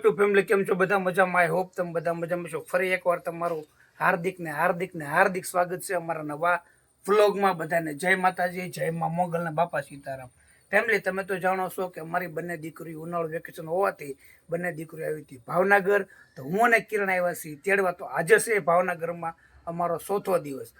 YouTube family કેમ છો? બધા મજામાં? આઈ હોપ તમે બધા મજામાં છો. ફરી એકવાર તમારું હાર્દિક સ્વાગત છે અમારા નવા વ્લોગમાં. બધાને જય માતાજી, જય મા મોગલ ને બાપા સીતારામ. ફેમિલી તમે તો જાણો છો કે અમારી બંને દીકરી ઉનાળુ વેકેશન હોવાથી બંને દીકરીઓ આવી હતી ભાવનગર. તો હું અને કિરણ આવ્યા છીએ તેડવા. તો આજે છે ભાવનગરમાં અમારો ચોથો દિવસ.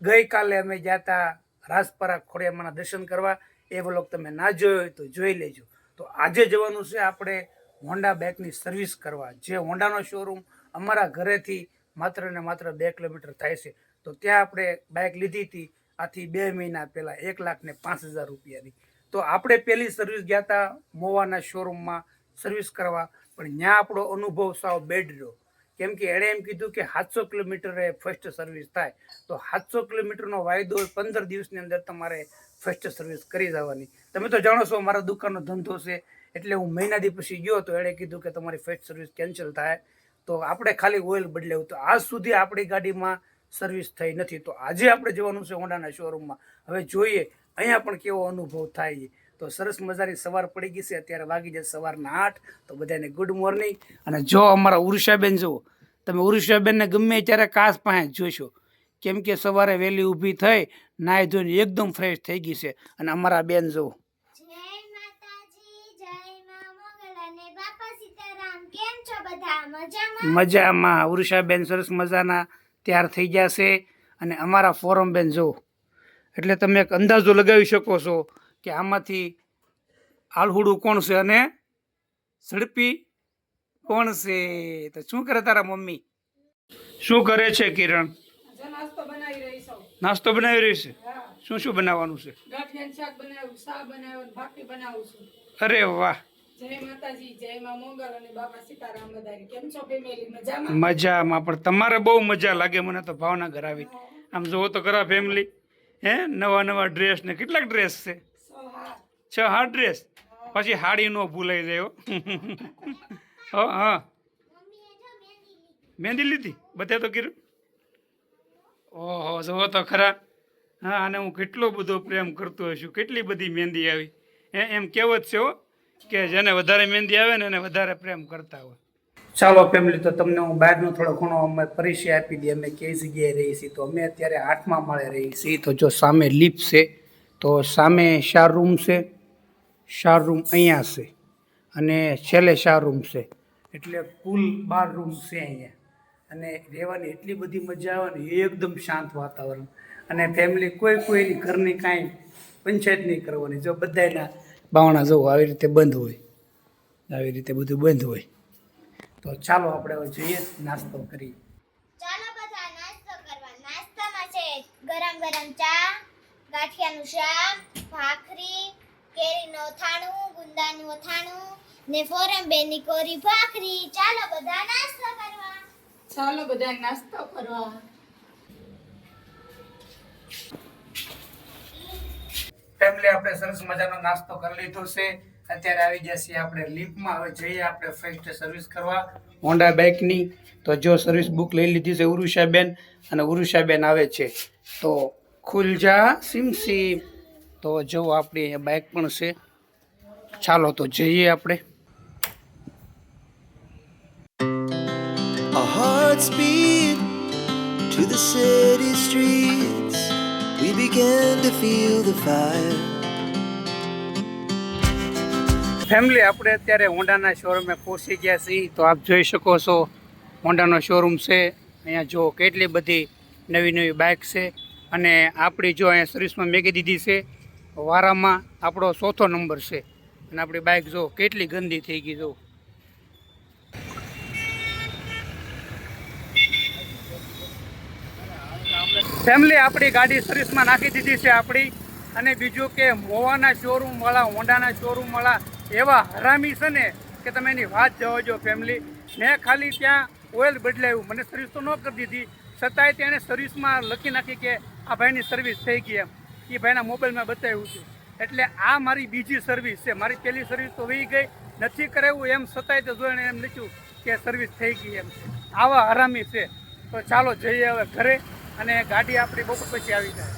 ગઈકાલે અમે ગયા હતા રાજપરા ખોડિયામાના દર્શન કરવા. એ વ્લોગ તમે ના જોયો હોય તો જોઈ લેજો. તો આજે જવાનું છે આપણે હોન્ડા બાઇકની સર્વિસ કરવા. જે હોન્ડાનો શોરૂમ અમારા ઘરેથી માત્ર ને માત્ર 2 કિલોમીટર થાય છે. તો ત્યાં આપણે બાઇક લીધી હતી આથી 2 મહિના પહેલાં 1,05,000 રૂપિયાની. તો આપણે પહેલી સર્વિસ ગયા હતા મોવાના શોરૂમમાં સર્વિસ કરવા, પણ ત્યાં આપણો અનુભવ સાવ બેડ રહ્યો. કેમ કે એણે એમ કીધું કે 700 કિલોમીટરે ફર્સ્ટ સર્વિસ થાય. તો 700 કિલોમીટરનો વાયદો 15 દિવસની અંદર તમારે ફર્સ્ટ સર્વિસ કરી જવાની. તમે તો જાણો છો મારા દુકાનનો ધંધો છે, એટલે હું મહિનાથી પછી ગયો તો એણે કીધું કે તમારી ફર્સ્ટ સર્વિસ કેન્સલ થાય. તો આપણે ખાલી ઓઇલ બદલાવ્યું. તો આજ સુધી આપણી ગાડીમાં સર્વિસ થઈ નથી. તો આજે આપણે જવાનું છે હોન્ડાના શોરૂમમાં. હવે જોઈએ અહીંયા પણ કેવો અનુભવ થાય. તો સરસ મજાની સવાર પડી ગઈ છે. અત્યારે વાગી જાય સવારના 8. તો બધાને ગુડ મોર્નિંગ. અને જો અમારા ઉર્ષાબેન જુઓ, તમે ઉર્ષાબેનને ગમે ત્યારે કાચ પાસે જોશો, કેમ કે સવારે વહેલી ઊભી થઈ નાહી ધોઈને એકદમ ફ્રેશ થઈ ગઈ છે. અને અમારા બેન જુઓ, મજામાં. ઉર્ષાબેન સરસ મજાના તૈયાર થઈ જશે. અને અમારા ફોરમબેન જુઓ, એટલે તમે એક અંદાજો લગાવી શકો છો કે આમાંથી આલહુડું કોણ છે અને ઝડપી કોણ છે. તો શું કરે તારા મમ્મી? શું કરે છે કિરણ? નાસ્તો બનાવી રહી છે. શું બનાવવાનું છે? અરે વાહ, જય માતાજી, જય મા મોગલ અને બાપા સીતારામ. બધાને કેમ છો ફેમિલી? મજામાં? મજામાં. પણ તમારે બહુ મજા લાગે મને તો ભાવનગર આવી. આમ જોવો તો ખરા ફેમિલી, નવા ડ્રેસ ને કેટલાક ડ્રેસ છે? 6-8 ડ્રેસ. પછી હાડી નો ભૂલાઈ જાય. હા, મહેંદી લીધી બધે તો કીધું. ઓહો, જોવો તો ખરા. હા, અને હું કેટલો બધો પ્રેમ કરતો હશું. કેટલી બધી મહેંદી આવી. એમ કહેવત છે હો કે જેને વધારે મહેંદી આવે ને એને વધારે પ્રેમ કરતા હોય. ચાલો ફેમિલી, તો તમને હું બહારનો થોડો ઘણો અમે પરિચય આપી દઈએ. અમે કઈ જગ્યાએ રહીએ છીએ. તો અમે અત્યારે 8મા માળે રહીએ છીએ. તો જો સામે લિફ્ટ છે, તો સામે 4 રૂમ છે. 4 રૂમ અહીંયા છે અને છેલ્લે 4 રૂમ છે. એટલે કુલ 12 રૂમ છે અહીંયા. અને રહેવાની એટલી બધી મજા આવે ને, એકદમ શાંત વાતાવરણ. અને ફેમિલી કોઈની ઘરની કાંઈ પંચાયત નહીં કરવાની. જો બધાના બાવણા જવું આવી રીતે બંધ હોય, આવી રીતે બધું બંધ હોય. તો ચાલો આપણે હવે જઈએ નાસ્તો કરીએ. ચાલો બધા નાસ્તો કરવા. નાસ્તામાં છે ગરમ ચા, ગાંઠિયાનું શાક, ભાખરી, કેરીનું અથાણું, ગુંદાનું અથાણું ને ફોરમબેનની કોરી ભાખરી. ચાલો બધા નાસ્તો કરવા. ચાલો બધા નાસ્તો કરવા. ફેમિલી આપણે સરસ મજાનો નાસ્તો કરી લીધો છે. અત્યારે આવી ગયા છીએ આપણે લિફ્ટમાં. હવે જઈએ આપણે ફર્સ્ટ સર્વિસ કરવા હોન્ડા બાઇકની. તો જો સર્વિસ બુક લઈ લીધી છે ઉરુષાબેન, અને ઉરુષાબેન આવે છે. તો ખુલ જા સિમ. તો જો આપણી અહીંયા બાઇક પણ છે. ચાલો તો જઈએ આપણે. Our hearts beat to the city streets. We began to feel the fire. Family આપણે અત્યારે હોન્ડાના શોરૂમે પહોંચી ગયા છીએ. તો આપ જોઈ શકો છો હોન્ડાનો શોરૂમ છે. અહીંયા જો કેટલી બધી નવી બાઇક છે. અને આપણી જો અહીંયા સર્વિસમાં મેગી દીધી છે વારામાં. આપણો 4થો નંબર છે. અને આપણી બાઇક જો કેટલી ગંદી થઈ ગઈ. જો ફેમિલી આપણી ગાડી સર્વિસમાં નાખી દીધી છે આપણી. અને બીજું કે મોવાના શોરૂમવાળા, હોન્ડાના શોરૂમવાળા એવા હરામી છે ને કે તમે એની વાત જવા જો ફેમિલી. મેં ખાલી ત્યાં ઓઇલ બદલાવ્યું, મને સર્વિસ તો ન કરી દીધી, છતાંય તેણે સર્વિસમાં લખી નાખી કે આ ભાઈની સર્વિસ થઈ ગઈ. એમ એ ભાઈના મોબાઈલમાં બતાવ્યું હતું. એટલે આ મારી બીજી સર્વિસ છે. મારી પહેલી સર્વિસ તો વહી ગઈ, નથી કરાવ્યું એમ છતાંય તો જોઈને એમ લખ્યું કે સર્વિસ થઈ ગઈ એમ. આવા હરામી છે. તો ચાલો જઈએ હવે ઘરે, અને ગાડી આપણી બપોર પછી આવી જાય.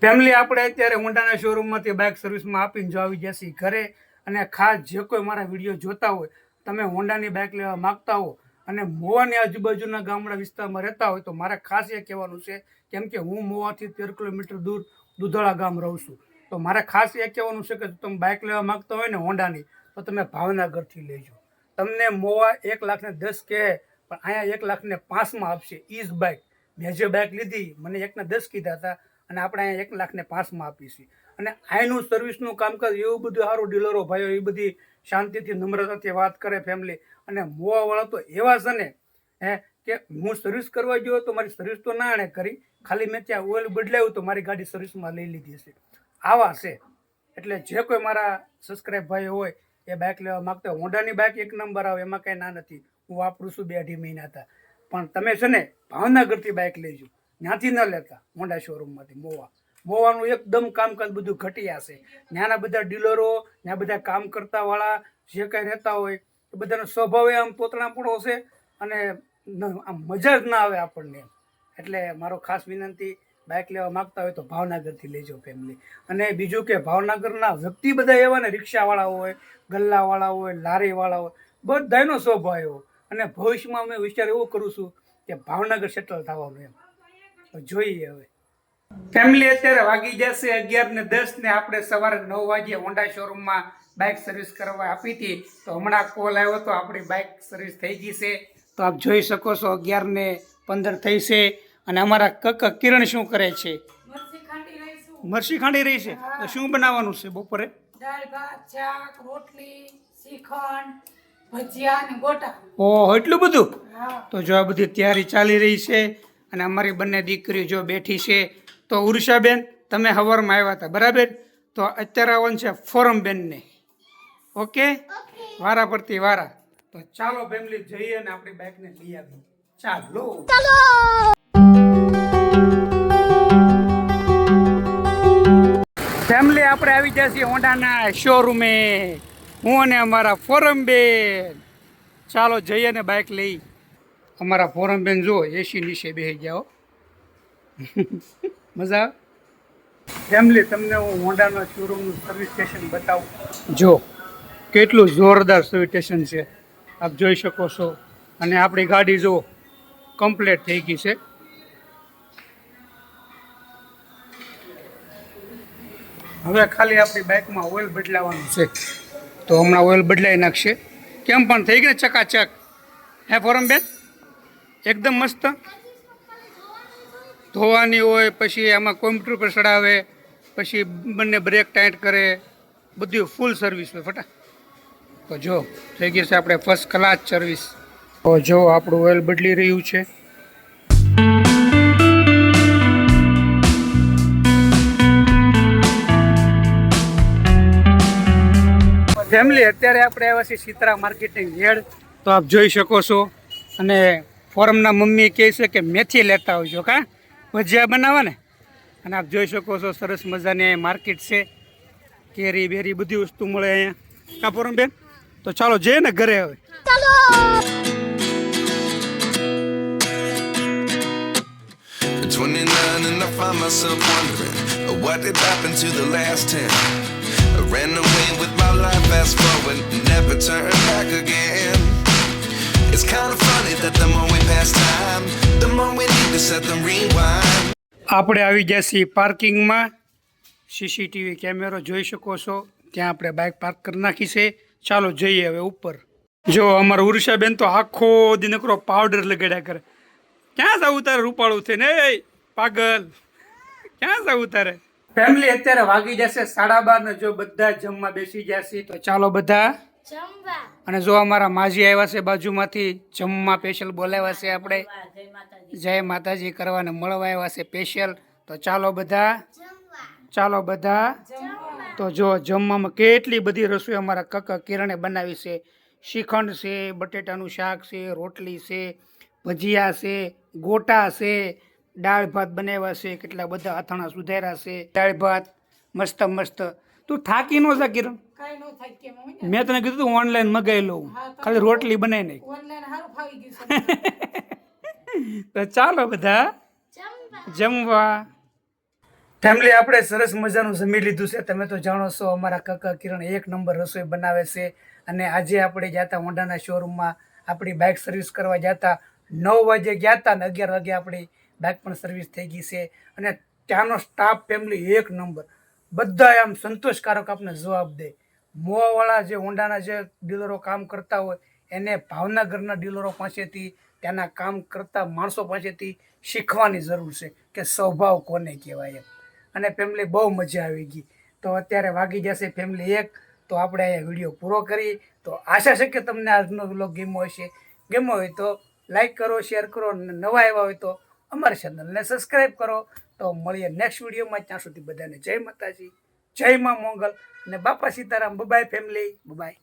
ફેમિલી આપણે અત્યારે હોન્ડાના શોરૂમમાંથી બાઇક સર્વિસમાં આપીને જો આવી જશે ઘરે. અને ખાસ જે કોઈ મારા વિડીયો જોતા હોય તમે હોન્ડાની બાઇક લેવા માગતા હો અને મોવાની આજુબાજુના ગામડા વિસ્તારમાં રહેતા હોય તો મારે ખાસ એ કહેવાનું છે, કેમ કે હું મોવાથી 13 કિલોમીટર દૂર દુધોળા ગામ રહું છું. તો મારે ખાસ એ કહેવાનું છે કે તમે બાઇક લેવા માગતા હોય ને હોન્ડાની તો તમે ભાવનગરથી લેજો. તમને મોવા 1,10,000 કહે પણ અહીંયા 1,05,000 આપશે. ઈઝ બાઇક મેં જે બાઇક લીધી મને 1,10,000 કીધા હતા અને આપણે અહીંયા 1,05,000 આપીશું. અને અહીંનું સર્વિસનું કામકાજ એવું બધું સારું, ડીલરો ભાઈઓ એ બધી શાંતિથી નમ્રતાથી વાત કરે ફેમિલી. અને મોવાવાળા તો એવા છે ને કે હું સર્વિસ કરવા ગયો તો મારી સર્વિસ તો ના એણે કરી, ખાલી મેં ત્યાં ઓઇલ બદલાવ્યું તો મારી ગાડી સર્વિસમાં લઈ લીધી છે. આવા છે. એટલે જે કોઈ મારા સબસ્ક્રાઈબ ભાઈ હોય એ બાઇક લેવા માગતા હોય, હોન્ડાની બાઇક એક નંબર આવે, એમાં કંઈ ના નથી. હું વાપરું છું 2-2.5 મહિના હતા. પણ તમે છે ને ભાવનગરથી બાઇક લેજો, ત્યાંથી ન લેતા હોન્ડા શોરૂમમાંથી. મોવાનું એકદમ કામકાજ બધું ઘટિયા છે. ત્યાંના બધા ડીલરો, ત્યાં બધા કામ કરતાવાળા જે કાંઈ રહેતા હોય એ બધાનો સ્વભાવ આમ તોતણાપણો છે અને આમ મજા જ ના આવે આપણને. એટલે મારો ખાસ વિનંતી, બાઇક લેવા માગતા હોય તો ભાવનગરથી લેજો ફેમિલી. અને બીજું કે ભાવનગરના વ્યક્તિ બધા એવા ને, રિક્ષાવાળા હોય, ગલ્લાવાળા હોય, લારીવાળા હોય, બધાનો સ્વભાવ એવો. અને ભવિષ્યમાં અમે વિચાર એવો કરું છું કે ભાવનગર સેટલ થવાનું એમ. તો જોઈએ હવે ફેમિલી. અત્યારે વાગી જશે 11:10 ને આપણે સવારે 9 વાગ્યે હોન્ડા શોરૂમમાં બાઇક સર્વિસ કરવા આપી હતી. તો હમણાં કોલ આવ્યો તો આપણી બાઇક સર્વિસ થઈ ગઈ છે. તો આપ જોઈ શકો છો 11:15 થઈ છે. અને અમારા કક્કા કિરણ શું કરે છે? મરસી ખાંડી રહી છે. તો શું બનાવવાનું છે બપોરે? દાળ ભાત, શાક, રોટલી, શ્રીખંડ, ભજીયા અને ગોટા. ઓહ, એટલું બધું? હા. તો જો આ બધી તૈયારી ચાલી રહી છે અને અમારી બંને દીકરીઓ જો બેઠી છે. તો ઉર્ષાબેન તમે સવારમાં આવ્યા હતા બરાબર? તો અત્યારે આવવાનું છે ફોરમબેનને. ઓકે, વારા પરથી વારા. તો ચાલો ફેમિલી જઈએ અને આપણી બાઇકને લઈ આવીએ. ચાલો. ફેમિલી આપણે આવી ગયા છીએ હોન્ડાના શોરૂમે, હું અને અમારા ફોરમબેન. ચાલો જઈએ ને બાઇક લઈ. અમારા ફોરમબેન જો એસી નીચે બેસી જાઓ. મજા આવે? ફેમિલી તમને હું હોન્ડાના શોરૂમનું સર્વિસ સ્ટેશન બતાવું. જો કેટલું જોરદાર સર્વિસ સ્ટેશન છે, આપ જોઈ શકો છો. અને આપણી ગાડી જો કમ્પ્લીટ થઈ ગઈ છે. હવે ખાલી આપણી બાઇકમાં ઓઇલ બદલાવાનું છે. તો હમણાં ઓઇલ બદલાઈ નાખશે. કેમ પણ થઈ ગઈ ને ચકાચક? હે ફોરમબેન? એકદમ મસ્ત. ધોવાની હોય, પછી આમાં કોમ્પ્યુટર પર ચડાવે, પછી બંને બ્રેક ટાઈટ કરે, બધું ફૂલ સર્વિસ હોય ફટા. તો જો થઈ ગઈ છે આપણે ફર્સ્ટ ક્લાસ સર્વિસ. તો જો આપણું ઓઇલ બદલી રહ્યું છે. ફેમિલી અત્યારે આપણે આવ્યા છીએ સીતરા માર્કેટિંગ યાર્ડ. તો આપ જોઈ શકો છો. અને ફોરમના મમ્મી કહે છે કે મેથી લેતા આવજો, કા ભજીયા બનાવવા ને. અને આપ જોઈ શકો છો સરસ મજાની માર્કેટ છે. કેરી બેરી બધી વસ્તુ મળે અહીંયા, કા ફોરમબેન? તો ચાલો જઈએ ને ઘરે હવે. At 29 and I find myself wondering what did happen to the last 10. I ran away with my life, fast forward, never turn back again. It's kind of funny that the more we pass time, the more we need to set them rewind. આપણે આવી ગયા છીએ પાર્કિંગમાં. CCTV કેમેરો જોઈ શકો છો. ત્યાં આપણે બાઇક પાર્ક કરી નાખી છે. ચાલો જઈએ હવે ઉપર. જો અમારા ઉર્ષાબેન તો આખો દિનકરો પાવડર લગાડ્યા કરે. ક્યાં જવું તારે રૂપાળું થઈને? એ પાગલ, ક્યાં જવું તારે? ફેમિલી અત્યારે વાગી જશે 12:30 ને જો બધા જમવા બેસી જશે. તો ચાલો બધા જમવા. અને જો અમારા માજી આવ્યા છે બાજુમાંથી જમવા સ્પેશિયલ બોલાવ્યા છે. આપણે જય માતાજી કરવાને મળવા આવ્યા છે સ્પેશિયલ. તો ચાલો બધા, ચાલો બધા. તો જો જમવામાં કેટલી બધી રસોઈ અમારા કાકા કિરણે બનાવી છે. શ્રીખંડ છે, બટેટાનું શાક છે, રોટલી છે, ભજીયા છે, ગોટા છે, દાળ ભાત બનાવ્યા છે, કેટલા બધા અથાણા સુધાર્યા છે. દાળ ભાત મસ્ત મસ્ત. તું થાકી ન જા કિરણ? કાઈ નો થાય કે મમ્મી. મેં તને કીધું તું ઓનલાઈન મગાવી લઉં, ખાલી રોટલી બનાવી નહીં. ઓનલાઈન હારું ફાવી ગયું છે. તો ચાલો બધા જમવા. જમવા. ફેમિલી આપણે સરસ મજાનું જમી લીધું છે. તમે તો જાણો છો અમારા કાકા કિરણ 1 નંબર રસોઈ બનાવે છે. અને આજે આપણે ગયા હતા હોન્ડાના શોરૂમમાં આપણી બાઇક સર્વિસ કરવા ગયા હતા. 9 વાગે ગયા હતા અને 11 વાગે આપણી બાઇક પણ સર્વિસ થઈ ગઈ છે. અને ત્યાંનો સ્ટાફ ફેમિલી 1 નંબર, બધા આમ સંતોષકારક આપણે જવાબ દે. મોવાવાળા જે હોન્ડાના જે ડીલરો કામ કરતા હોય એને ભાવનગરના ડીલરો પાસેથી, ત્યાંના કામ કરતા માણસો પાસેથી શીખવાની જરૂર છે કે સ્વભાવ કોને કહેવાય એમ. અને ફેમિલી બહુ મજા આવી ગઈ. તો અત્યારે વાગી જશે ફેમિલી 1. તો આપણે અહીંયા વિડીયો પૂરો કરી. તો આશા છે કે તમને આજનો વ્લોગ ગમ્યો હશે. ગમ્યો હોય તો લાઈક કરો, શેર કરો, અને નવા આવ્યા હોય તો અમારી ચેનલને સબસ્ક્રાઈબ કરો. તો મળીએ નેક્સ્ટ વિડીયોમાં. ત્યાં સુધી બધાને જય માતાજી, જય મા મોગલ અને બાપા સીતારામ. By family, by.